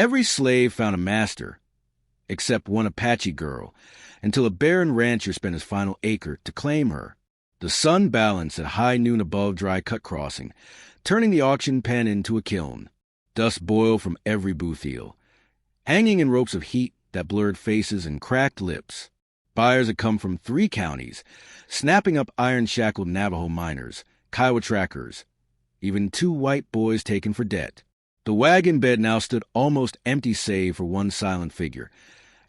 Every slave found a master, except one Apache girl, until a Barren rancher spent his final acre to claim her. The sun balanced at high noon above dry cut crossing, turning the auction pen into a kiln. Dust boiled from every booth heel, hanging in ropes of heat that blurred faces and cracked lips. Buyers had come from 3 counties, snapping up iron-shackled Navajo miners, Kiowa trackers, even 2 white boys taken for debt. The wagon bed now stood almost empty save for one silent figure,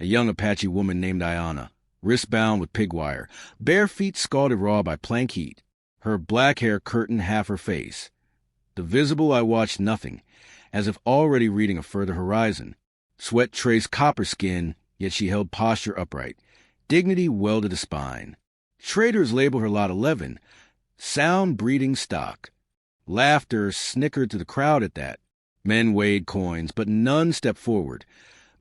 a young Apache woman named Ayanna, wrist-bound with pig wire, bare feet scalded raw by plank heat. Her black hair curtained half her face. The visible I watched nothing, as if already reading a further horizon. Sweat traced copper skin, yet she held posture upright. Dignity welded a spine. Traders label her Lot 11, sound breeding stock. Laughter snickered to the crowd at that. Men weighed coins, but none stepped forward.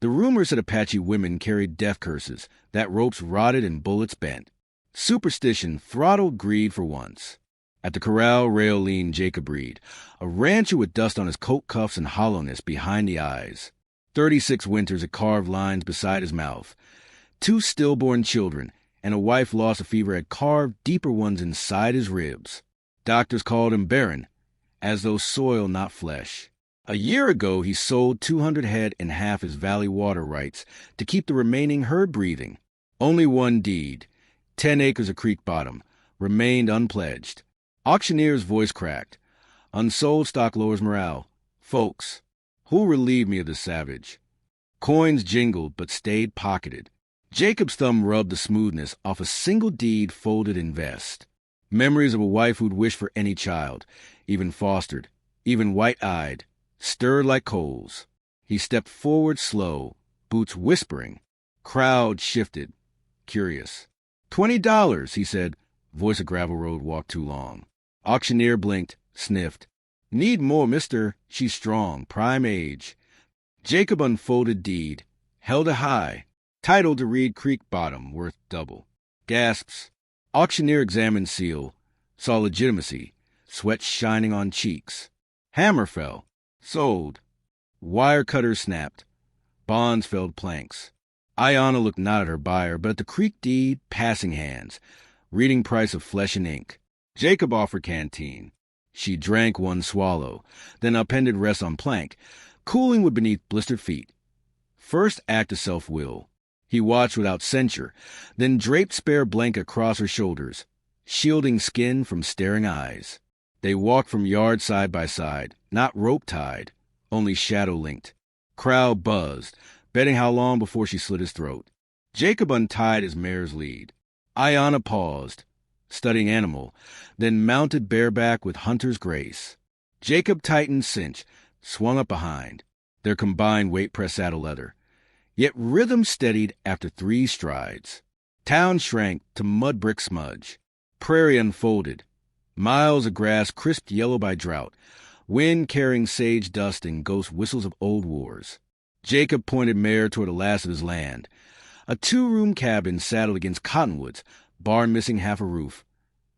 The rumors that Apache women carried death curses, that ropes rotted and bullets bent. Superstition throttled greed for once. At the corral rail leaned Jacob Reed, a rancher with dust on his coat cuffs and hollowness behind the eyes. 36 winters had carved lines beside his mouth. 2 stillborn children and a wife lost of fever had carved deeper ones inside his ribs. Doctors called him Barren, as though soil, not flesh. A year ago, he sold 200 head and half his valley water rights to keep the remaining herd breathing. Only one deed, 10 acres of creek bottom, remained unpledged. Auctioneer's voice cracked. Unsold stock lowers morale. Folks, who'll relieve me of this savage? Coins jingled but stayed pocketed. Jacob's thumb rubbed the smoothness off a single deed folded in vest. Memories of a wife who'd wished for any child, even fostered, even white-eyed, stirred like coals. He stepped forward slow, boots whispering. Crowd shifted, curious. $20, he said. Voice of gravel road walked too long. Auctioneer blinked, sniffed. Need more, mister. She's strong, prime age. Jacob unfolded deed, held it high. Title to read creek bottom, worth double. Gasps. Auctioneer examined seal, saw legitimacy, sweat shining on cheeks. Hammer fell. Sold. Wire cutters snapped. Bonds felled planks. Ayanna looked not at her buyer, but at the creek deed, passing hands, reading price of flesh and ink. Jacob offered canteen. She drank one swallow, then upended rest on plank, cooling wood beneath blistered feet. First act of self-will. He watched without censure, then draped spare blanket across her shoulders, shielding skin from staring eyes. They walked from yard side by side, not rope-tied, only shadow-linked. Crowd buzzed, betting how long before she slit his throat. Jacob untied his mare's lead. Ayanna paused, studying animal, then mounted bareback with hunter's grace. Jacob tightened cinch, swung up behind. Their combined weight-press saddle leather. Yet rhythm steadied after 3 strides. Town shrank to mud brick smudge. Prairie unfolded. Miles of grass crisped yellow by drought. Wind carrying sage dust and ghost whistles of old wars. Jacob pointed mare toward the last of his land. A 2-room cabin saddled against cottonwoods, barn missing half a roof.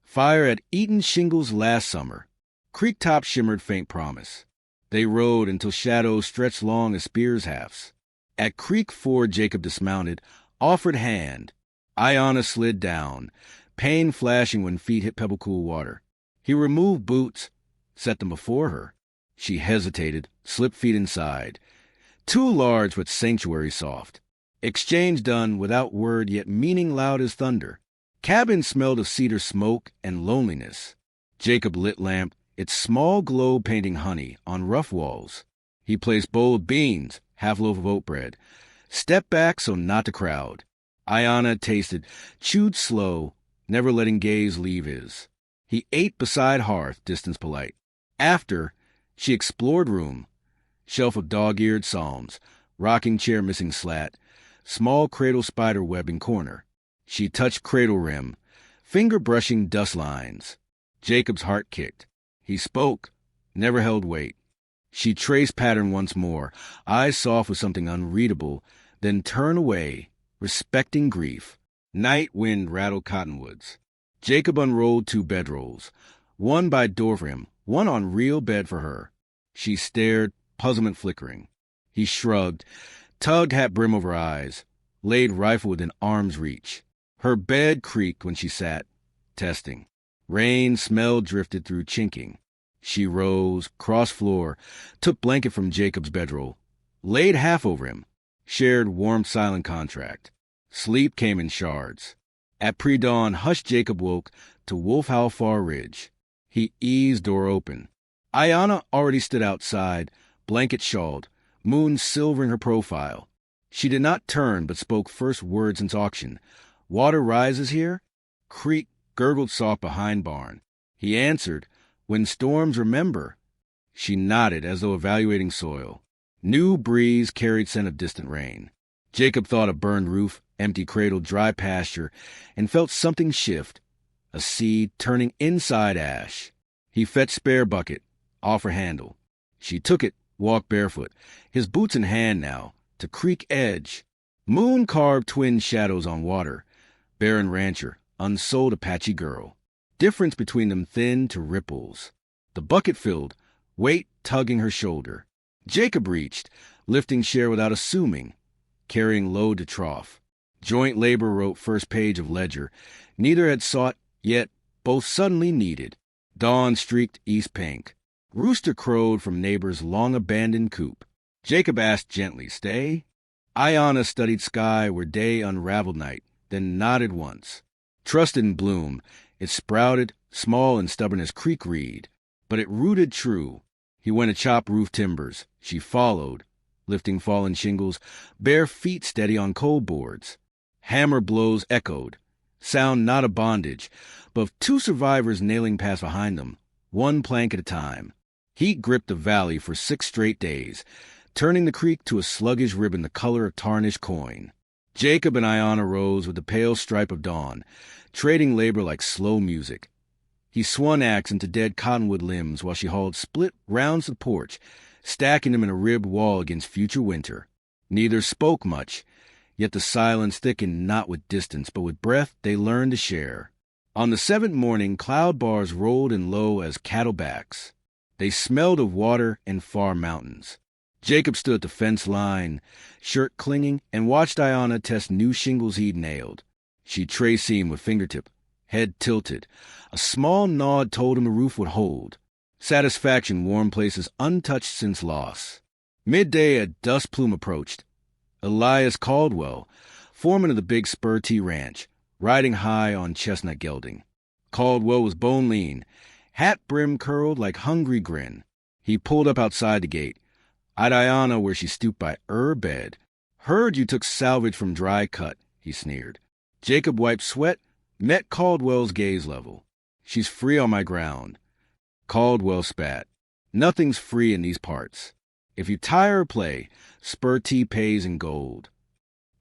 Fire had eaten shingles last summer. Creek top shimmered faint promise. They rode until shadows stretched long as spears' hafts. At Creek Ford, Jacob dismounted, offered hand. Ayanna slid down, pain flashing when feet hit pebble-cool water. He removed boots, set them before her. She hesitated, slipped feet inside. Too large but sanctuary soft. Exchange done without word yet meaning loud as thunder. Cabin smelled of cedar smoke and loneliness. Jacob lit lamp, its small glow painting honey on rough walls. He placed bowl of beans, half loaf of oat bread. Stepped back so not to crowd. Ayanna tasted, chewed slow, never letting gaze leave his. He ate beside hearth, distance polite. After, she explored room. Shelf of dog-eared psalms, rocking chair missing slat, small cradle spider web in corner. She touched cradle rim, finger brushing dust lines. Jacob's heart kicked. He spoke, never held weight. She traced pattern once more, eyes soft with something unreadable, then turned away, respecting grief. Night wind rattled cottonwoods. Jacob unrolled 2 bedrolls, one by door frame, one on real bed for her. She stared, puzzlement flickering. He shrugged, tugged hat brim over eyes, laid rifle within arm's reach. Her bed creaked when she sat, testing. Rain smell drifted through chinking. She rose, crossed floor, took blanket from Jacob's bedroll, laid half over him, shared warm silent contract. Sleep came in shards. At pre-dawn, hushed Jacob woke to wolf howl far ridge. He eased door open. Ayana already stood outside, blanket shawled, moon silvering her profile. She did not turn, but spoke first word since auction. Water rises here? Creek gurgled soft behind barn. He answered, when storms remember. She nodded as though evaluating soil. New breeze carried scent of distant rain. Jacob thought of burned roof, empty cradle, dry pasture, and felt something shift, a seed turning inside ash. He fetched spare bucket, offer handle. She took it, walked barefoot, his boots in hand now, to creek edge. Moon carved twin shadows on water. Barren rancher, unsold Apache girl. Difference between them thin to ripples. The bucket filled, weight tugging her shoulder. Jacob reached, lifting share without assuming, carrying load to trough. Joint labor wrote first page of ledger. Neither had sought, yet both suddenly needed. Dawn streaked east pink. Rooster crowed from neighbor's long-abandoned coop. Jacob asked gently, stay? Ayana studied sky where day unraveled night, then nodded once. Trusted in bloom, it sprouted, small and stubborn as creek reed, but it rooted true. He went to chop roof timbers. She followed, lifting fallen shingles, bare feet steady on cold boards. Hammer blows echoed, sound not of bondage, but of two survivors nailing past behind them, one plank at a time. Heat gripped the valley for 6 straight days, turning the creek to a sluggish ribbon the color of tarnished coin. Jacob and Ayana rose with the pale stripe of dawn, trading labor like slow music. He swung axe into dead cottonwood limbs while she hauled split rounds of the porch, stacking them in a ribbed wall against future winter. Neither spoke much, yet the silence thickened not with distance, but with breath they learned to share. On the 7th morning, cloud bars rolled in low as cattle backs. They smelled of water and far mountains. Jacob stood at the fence line, shirt clinging, and watched Ayana test new shingles he'd nailed. She traced seam with fingertip, head tilted. A small nod told him the roof would hold. Satisfaction warmed places untouched since loss. Midday, a dust plume approached. Elias Caldwell, foreman of the big Spur T Ranch, riding high on chestnut gelding. Caldwell was bone lean, hat brim curled like hungry grin. He pulled up outside the gate, eyed Ayana where she stooped by her bed. Heard you took salvage from dry cut, he sneered. Jacob wiped sweat, met Caldwell's gaze level. She's free on my ground. Caldwell spat. Nothing's free in these parts. If you tire or play, Spur T pays in gold.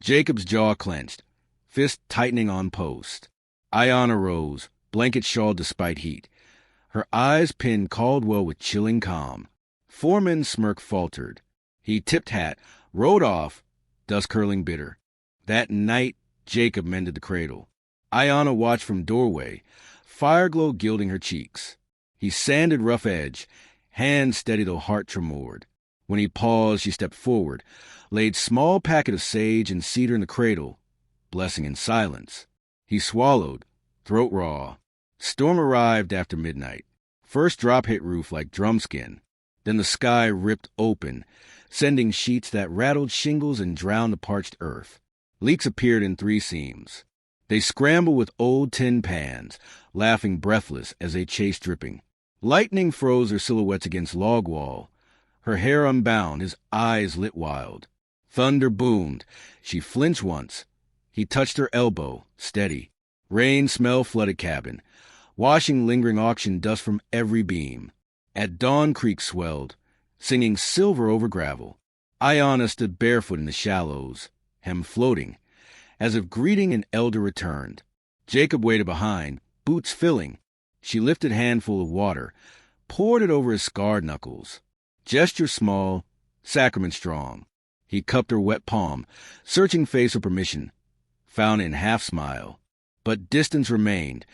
Jacob's jaw clenched, fist tightening on post. Ayana rose, blanket shawled despite heat. Her eyes pinned Caldwell with chilling calm. Foreman's smirk faltered. He tipped hat, rode off, dust curling bitter. That night, Jacob mended the cradle. Ayana watched from doorway, fire glow gilding her cheeks. He sanded rough edge, hand steady though heart tremored. When he paused, she stepped forward, laid small packet of sage and cedar in the cradle, blessing in silence. He swallowed, throat raw. Storm arrived after midnight. First drop hit roof like drumskin. Then the sky ripped open, sending sheets that rattled shingles and drowned the parched earth. Leaks appeared in 3 seams. They scrambled with old tin pans, laughing breathless as they chased dripping. Lightning froze her silhouettes against log wall. Her hair unbound, his eyes lit wild. Thunder boomed. She flinched once. He touched her elbow, steady. Rain smell flooded cabin, washing lingering auction dust from every beam. At dawn, creek swelled, singing silver over gravel. Ayana stood barefoot in the shallows, hem floating, as if greeting an elder returned. Jacob waited behind, boots filling. She lifted handful of water, poured it over his scarred knuckles. Gesture small, sacrament strong. He cupped her wet palm, searching face for permission. Found in half smile. But distance remained,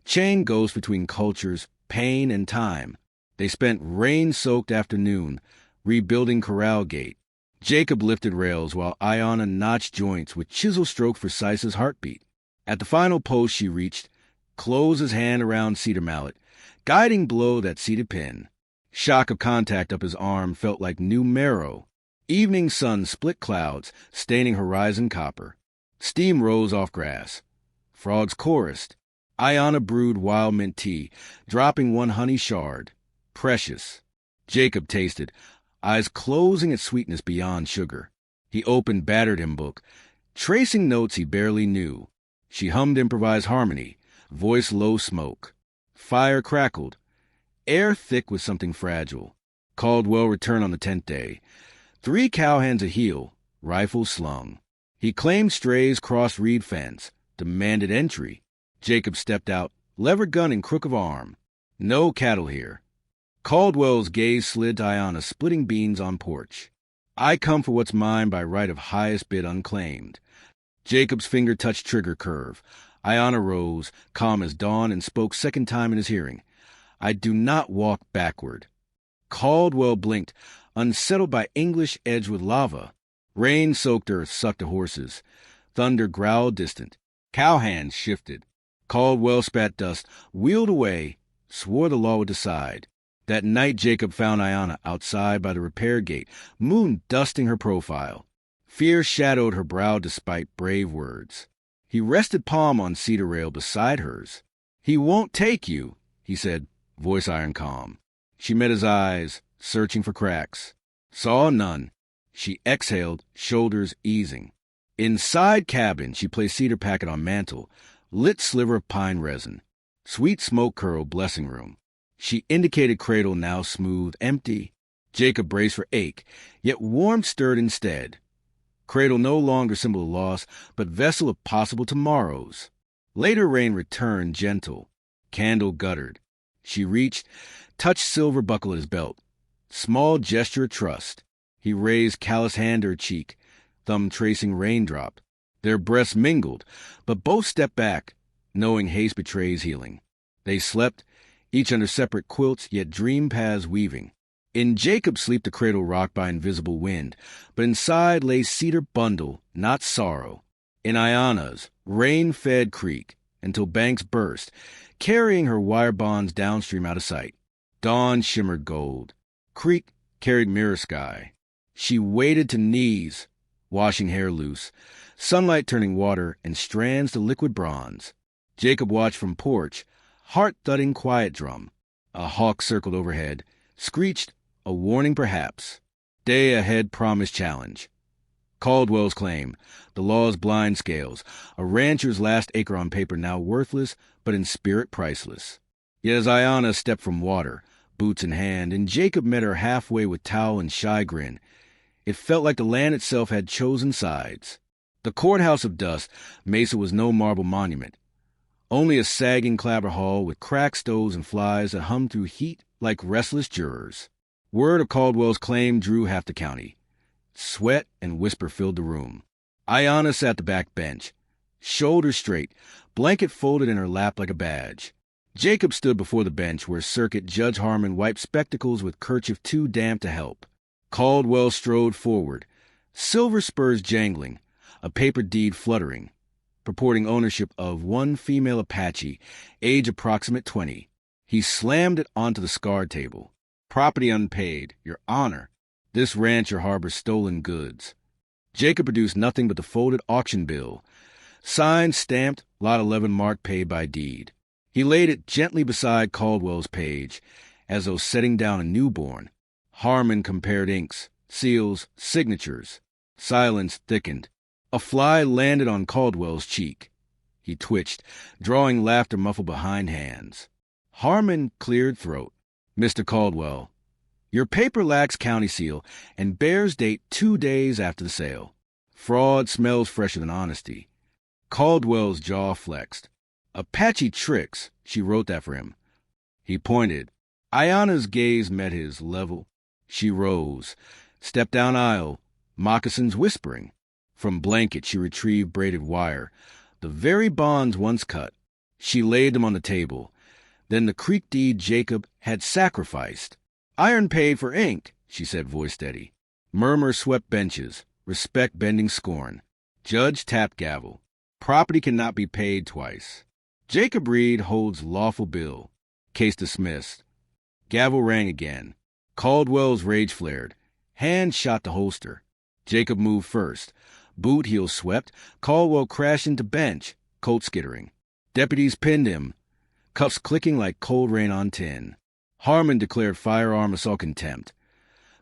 chain ghost between cultures, pain and time. They spent rain-soaked afternoon, rebuilding corral gate. Jacob lifted rails while Ayanna notched joints with chisel stroke for Sice's heartbeat. At the final post she reached, closed his hand around cedar mallet, guiding below that seated pin. Shock of contact up his arm felt like new marrow. Evening sun split clouds, staining horizon copper. Steam rose off grass. Frogs chorused. Ayanna brewed wild mint tea, dropping one honey shard. Precious. Jacob tasted, eyes closing at sweetness beyond sugar. He opened battered hymn book, tracing notes he barely knew. She hummed improvised harmony, voice low smoke. Fire crackled, air thick with something fragile. Caldwell returned on the 10th day. 3 cowhands a heel, rifle slung. He claimed strays crossed reed fence, demanded entry. Jacob stepped out, lever gun in crook of arm. No cattle here. Caldwell's gaze slid to Ayanna splitting beans on porch. I come for what's mine by right of highest bid unclaimed. Jacob's finger touched trigger curve. Ayanna rose, calm as dawn, and spoke second time in his hearing. I do not walk backward. Caldwell blinked, unsettled by English edged with lava. Rain-soaked earth sucked the horses. Thunder growled distant. Cowhands shifted. Caldwell spat dust, wheeled away, swore the law would decide. That night Jacob found Ayanna outside by the repair gate, moon dusting her profile. Fear shadowed her brow despite brave words. He rested palm on cedar rail beside hers. He won't take you, he said, voice iron calm. She met his eyes, searching for cracks. Saw none. She exhaled, shoulders easing. Inside cabin, she placed cedar packet on mantel, lit sliver of pine resin. Sweet smoke curl, blessing room. She indicated cradle now smooth, empty. Jacob braced for ache, yet warmth stirred instead. Cradle no longer symbol of loss, but vessel of possible tomorrows. Later rain returned gentle. Candle guttered. She reached, touched silver buckle at his belt. Small gesture of trust. He raised callous hand to her cheek, thumb tracing raindrop. Their breaths mingled, but both stepped back, knowing haste betrays healing. They slept, each under separate quilts, yet dream paths weaving. In Jacob's sleep the cradle rocked by invisible wind, but inside lay cedar bundle, not sorrow. In Ayanna's, rain-fed creek, until banks burst, carrying her wire bonds downstream out of sight. Dawn shimmered gold. Creek carried mirror sky. She waded to knees, washing hair loose, sunlight turning water and strands to liquid bronze. Jacob watched from porch, heart-thudding quiet drum. A hawk circled overhead, screeched, a warning perhaps. Day ahead promised challenge. Caldwell's claim, the law's blind scales, a rancher's last acre on paper now worthless, but in spirit priceless. Yet as Ayanna stepped from water, boots in hand, and Jacob met her halfway with towel and shy grin, it felt like the land itself had chosen sides. The courthouse of dust, Mesa was no marble monument, only a sagging clapper hall with cracked stoves and flies that hummed through heat like restless jurors. Word of Caldwell's claim drew half the county. Sweat and whisper filled the room. Ayanna sat the back bench, shoulders straight, blanket folded in her lap like a badge. Jacob stood before the bench where Circuit Judge Harmon wiped spectacles with kerchief too damp to help. Caldwell strode forward, silver spurs jangling, a paper deed fluttering, purporting ownership of one female Apache, age approximate 20. He slammed it onto the scarred table. Property unpaid, your honor. This rancher harbors stolen goods. Jacob produced nothing but the folded auction bill. Signed, stamped, lot 11 marked paid by deed. He laid it gently beside Caldwell's page, as though setting down a newborn. Harmon compared inks, seals, signatures. Silence thickened. A fly landed on Caldwell's cheek. He twitched, drawing laughter muffled behind hands. Harmon cleared throat. Mr. Caldwell, your paper lacks county seal and bears date 2 days after the sale. Fraud smells fresher than honesty. Caldwell's jaw flexed. Apache tricks, she wrote that for him. He pointed. Ayanna's gaze met his level. She rose, stepped down aisle, moccasins whispering. From blanket she retrieved braided wire, the very bonds once cut. She laid them on the table. Then the creek deed Jacob had sacrificed. Iron paid for ink, she said, voice steady. Murmur swept benches, respect bending scorn. Judge tapped gavel. Property cannot be paid twice. Jacob Reed holds lawful bill. Case dismissed. Gavel rang again. Caldwell's rage flared. Hand shot the holster. Jacob moved first. Boot heel swept. Caldwell crashed into bench, coat skittering. Deputies pinned him, cuffs clicking like cold rain on tin. Harmon declared firearm assault contempt.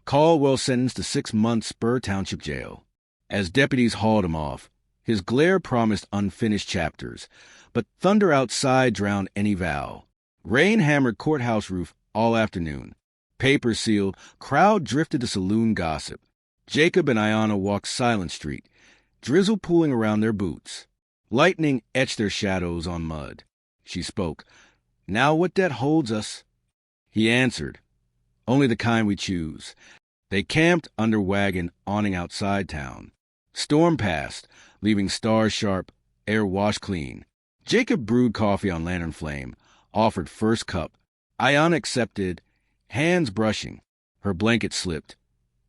Caldwell sentenced to 6 months Spur Township jail. As deputies hauled him off, his glare promised unfinished chapters, but thunder outside drowned any vow. Rain hammered courthouse roof all afternoon. Papers sealed, crowd drifted to saloon gossip. Jacob and Ayanna walked silent street, drizzle pooling around their boots. Lightning etched their shadows on mud. She spoke. "Now what debt holds us?" He answered, "Only the kind we choose." They camped under wagon awning outside town. Storm passed, leaving stars sharp, air washed clean. Jacob brewed coffee on lantern flame, offered first cup. Ayanna accepted, hands brushing. Her blanket slipped.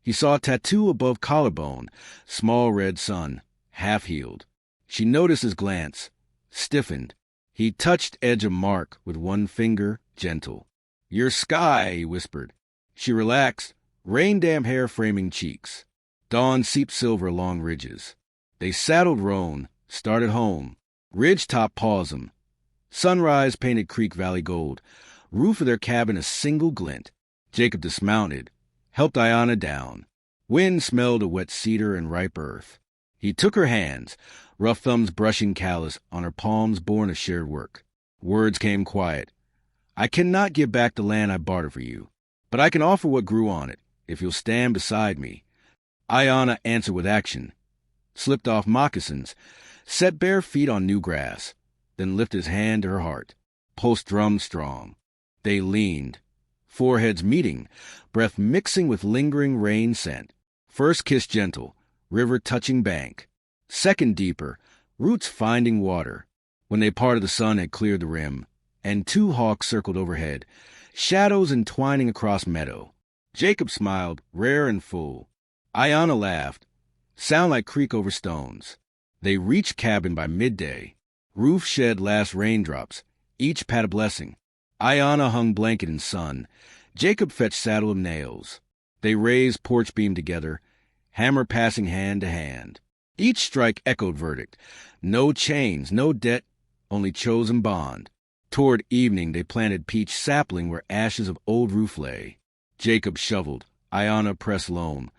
He saw a tattoo above collarbone, small red sun, half-healed. She noticed his glance, stiffened. He touched edge of mark with one finger, gentle. "Your sky," he whispered. She relaxed, rain-damp hair framing cheeks. Dawn seeped silver along ridges. They saddled roan, started home. Ridgetop paused them. Sunrise painted creek valley gold. Roof of their cabin a single glint. Jacob dismounted, helped Ayanna down. Wind smelled of wet cedar and ripe earth. He took her hands, rough thumbs brushing callus on her palms born of shared work. Words came quiet. "I cannot give back the land I bartered for you, but I can offer what grew on it, if you'll stand beside me." Ayanna answered with action, slipped off moccasins, set bare feet on new grass, then lifted his hand to her heart, pulse drummed strong. They leaned, foreheads meeting, breath mixing with lingering rain scent. First kiss gentle, river touching bank. Second deeper, roots finding water. When they parted, the sun had cleared the rim, and 2 hawks circled overhead, shadows entwining across meadow. Jacob smiled, rare and full. Ayanna laughed, sound like creek over stones. They reached cabin by midday. Roof shed last raindrops, each pat a blessing. Ayanna hung blanket in sun. Jacob fetched saddle of nails. They raised porch beam together, hammer passing hand to hand. Each strike echoed verdict. No chains, no debt, only chosen bond. Toward evening they planted peach sapling where ashes of old roof lay. Jacob shoveled, Ayanna pressed loam,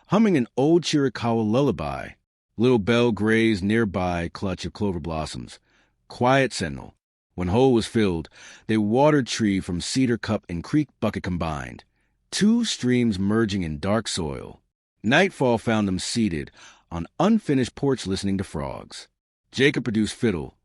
humming an old Chiricahua lullaby. Little bell grazed nearby clutch of clover blossoms. Quiet sentinel. When hole was filled, they watered tree from cedar cup and creek bucket combined. 2 streams merging in dark soil. Nightfall found them seated on unfinished porch listening to frogs. Jacob produced fiddle,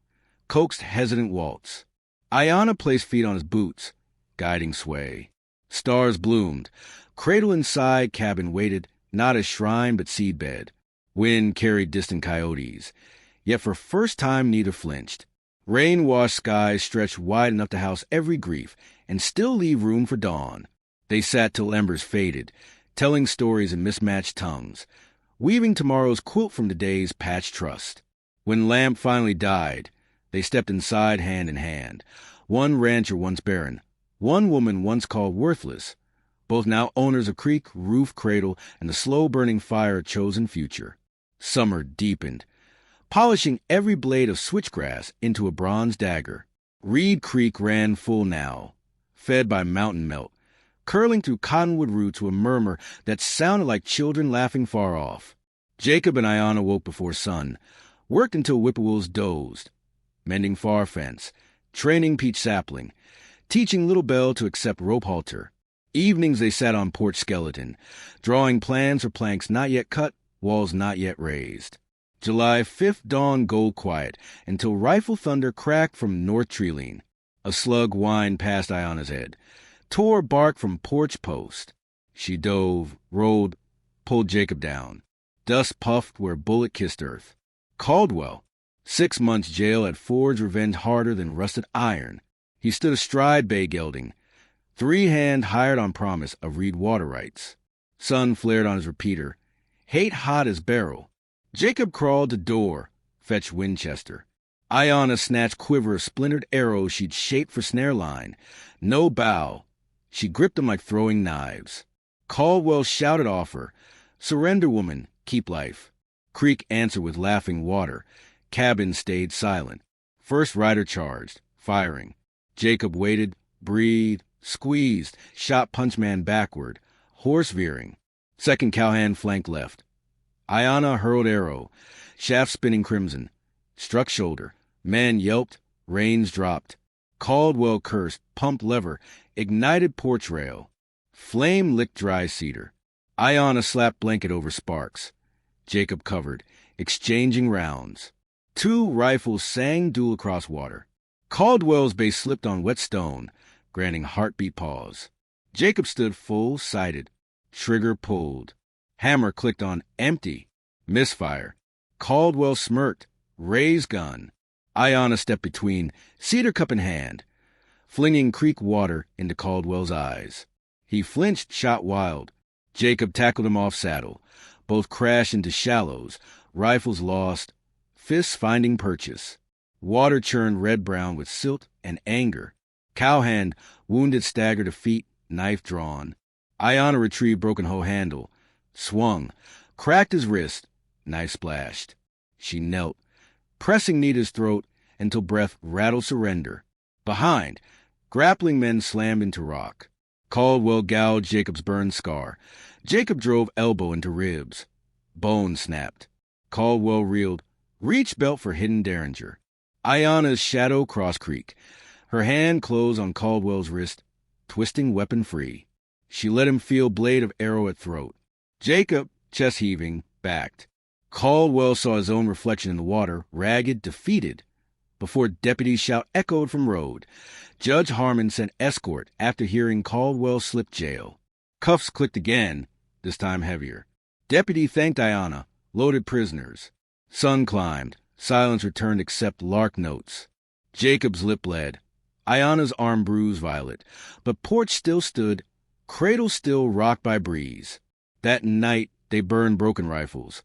coaxed hesitant waltz. Ayanna placed feet on his boots, guiding sway. Stars bloomed. Cradle inside cabin waited, not as shrine but seedbed. Wind carried distant coyotes. Yet for first time neither flinched. Rain-washed skies stretched wide enough to house every grief and still leave room for dawn. They sat till embers faded, telling stories in mismatched tongues, weaving tomorrow's quilt from today's patched trust. When lamp finally died, they stepped inside hand in hand. One rancher once barren, one woman once called worthless, both now owners of creek, roof, cradle, and the slow-burning fire of chosen future. Summer deepened, polishing every blade of switchgrass into a bronze dagger. Reed Creek ran full now, fed by mountain melt, curling through cottonwood roots with a murmur that sounded like children laughing far off. Jacob and Ayanna woke before sun, worked until whippoorwills dozed, mending far fence, training peach sapling, teaching Little Bell to accept rope halter. Evenings they sat on porch skeleton, drawing plans for planks not yet cut, walls not yet raised. July 5th dawned gold quiet until rifle thunder cracked from north treeline. A slug whined past Ayanna's head, tore bark from porch post. She dove, rolled, pulled Jacob down. Dust puffed where bullet kissed earth. Caldwell, 6 months jail had forged revenge harder than rusted iron. He stood astride bay gelding, 3 hand hired on promise of Reed water rights. Sun flared on his repeater. Hate hot as barrel. Jacob crawled to door, fetched Winchester. Ayanna snatched quiver of splintered arrows she'd shaped for snare line. No bow. She gripped them like throwing knives. Caldwell shouted off her, Surrender, woman, keep life. Creek answered with laughing water. Cabin stayed silent. First rider charged, firing. Jacob waited, breathed, squeezed, shot punchman backward, horse veering. Second cowhand flank left. Ayanna hurled arrow, shaft spinning crimson. Struck shoulder. Man yelped, reins dropped. Caldwell cursed, pumped lever, ignited porch rail. Flame licked dry cedar. Ayanna slapped blanket over sparks. Jacob covered, exchanging rounds. Two rifles sang duel across water. Caldwell's base slipped on wet stone, granting heartbeat pause. Jacob stood full-sighted. Trigger pulled. Hammer clicked on empty. Misfire. Caldwell smirked. Raised gun. Ayanna stepped between, cedar cup in hand, flinging creek water into Caldwell's eyes. He flinched, shot wild. Jacob tackled him off saddle. Both crashed into shallows, rifles lost, fists finding purchase. Water churned red-brown with silt and anger. Cowhand, wounded, staggered to feet, knife drawn. Ayanna retrieved broken hoe handle, swung, cracked his wrist, knife splashed. She knelt, pressing Nita's throat until breath rattled surrender. Behind, grappling men slammed into rock. Caldwell gouged Jacob's burn scar. Jacob drove elbow into ribs. Bone snapped. Caldwell reeled, reach belt for hidden derringer. Ayanna's shadow crossed creek. Her hand closed on Caldwell's wrist, twisting weapon free. She let him feel blade of arrow at throat. Jacob, chest heaving, backed. Caldwell saw his own reflection in the water, ragged, defeated. Before deputies' shout echoed from road, Judge Harmon sent escort after hearing Caldwell slip jail. Cuffs clicked again, this time heavier. Deputy thanked Ayanna, loaded prisoners. Sun climbed. Silence returned except lark notes. Jacob's lip bled. Ayanna's arm bruised violet. But porch still stood, cradle still rocked by breeze. That night they burned broken rifles,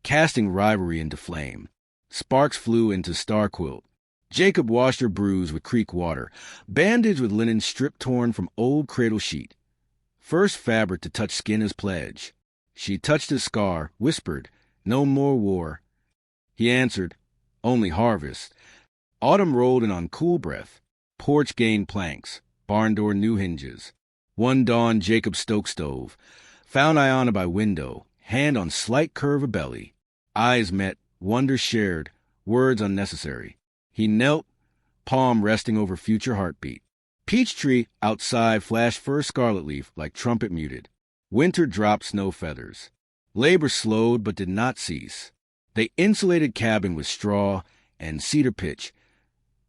casting rivalry into flame. Sparks flew into star quilt. Jacob washed her bruise with creek water, bandaged with linen strip torn from old cradle sheet. First fabric to touch skin as pledge. She touched his scar, whispered, no more war. He answered, only harvest. Autumn rolled in on cool breath. Porch gained planks, barn door new hinges. One dawn Jacob stoked stove, found Ayanna by window, hand on slight curve of belly. Eyes met, wonder shared, words unnecessary. He knelt, palm resting over future heartbeat. Peach tree outside flashed first scarlet leaf like trumpet muted. Winter dropped snow feathers. Labor slowed but did not cease. They insulated cabin with straw and cedar pitch.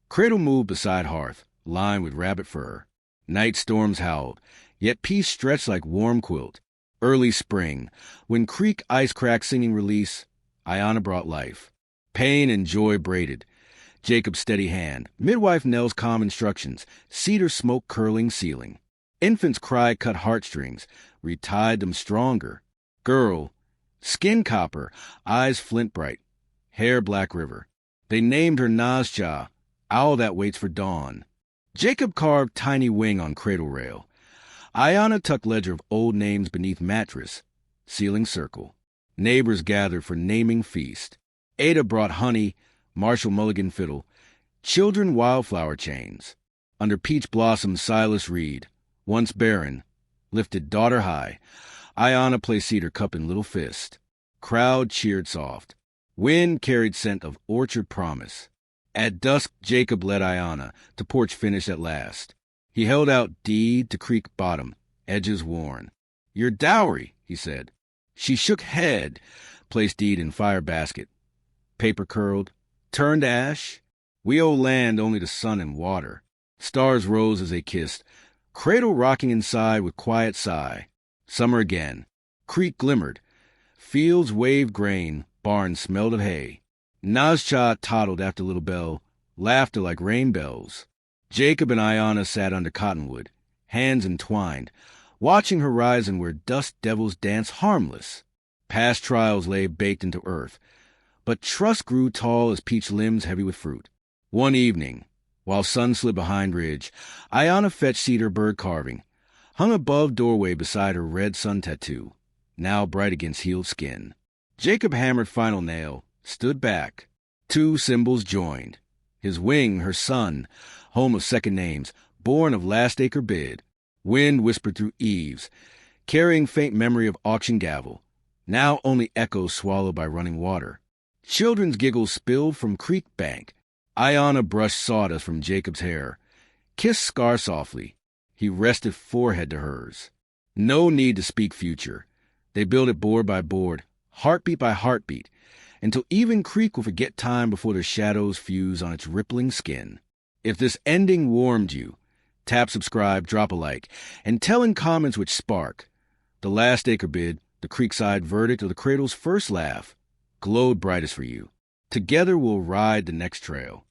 Cradle moved beside hearth, lined with rabbit fur. Night storms howled, yet peace stretched like warm quilt. Early spring, when creek ice cracked singing release, Ayanna brought life. Pain and joy braided. Jacob's steady hand, midwife Nell's calm instructions, cedar smoke curling ceiling. Infant's cry cut heartstrings, retied them stronger. Girl, skin copper, eyes flint bright, hair black river. They named her Nazja, owl that waits for dawn. Jacob carved tiny wing on cradle rail. Ayanna tucked ledger of old names beneath mattress, ceiling circle. Neighbors gathered for naming feast. Ada brought honey, Marshall Mulligan fiddle, children wildflower chains. Under peach blossom Silas Reed, once Barren, lifted daughter high. Ayanna placed cedar cup in little fist. Crowd cheered soft. Wind carried scent of orchard promise. At dusk Jacob led Ayanna to porch finish at last. He held out deed to creek bottom, edges worn. Your dowry, he said. She shook head, placed deed in fire basket. Paper curled, turned to ash. We owe land only to sun and water. Stars rose as they kissed, cradle rocking inside with quiet sigh. Summer again. Creek glimmered. Fields waved grain, barns smelled of hay. Nazcha toddled after Little Bell, laughter like rain bells. Jacob and Ayanna sat under cottonwood, hands entwined, watching horizon where dust devils dance harmless. Past trials lay baked into earth, but trust grew tall as peach limbs heavy with fruit. One evening, while sun slid behind ridge, Ayana fetched cedar bird carving, hung above doorway beside her red sun tattoo, now bright against healed skin. Jacob hammered final nail, stood back. Two symbols joined. His wing, her sun, home of second names, born of last acre bid. Wind whispered through eaves, carrying faint memory of auction gavel, now only echoes swallowed by running water. Children's giggles spilled from creek bank. Ayana brushed sawdust from Jacob's hair, kissed Scar softly. He rested forehead to hers. No need to speak future. They built it board by board, heartbeat by heartbeat, until even creek will forget time before the shadows fuse on its rippling skin. If this ending warmed you, tap subscribe, drop a like, and tell in comments which spark. The last acre bid, the creekside verdict, or the cradle's first laugh glowed brightest for you. Together we'll ride the next trail.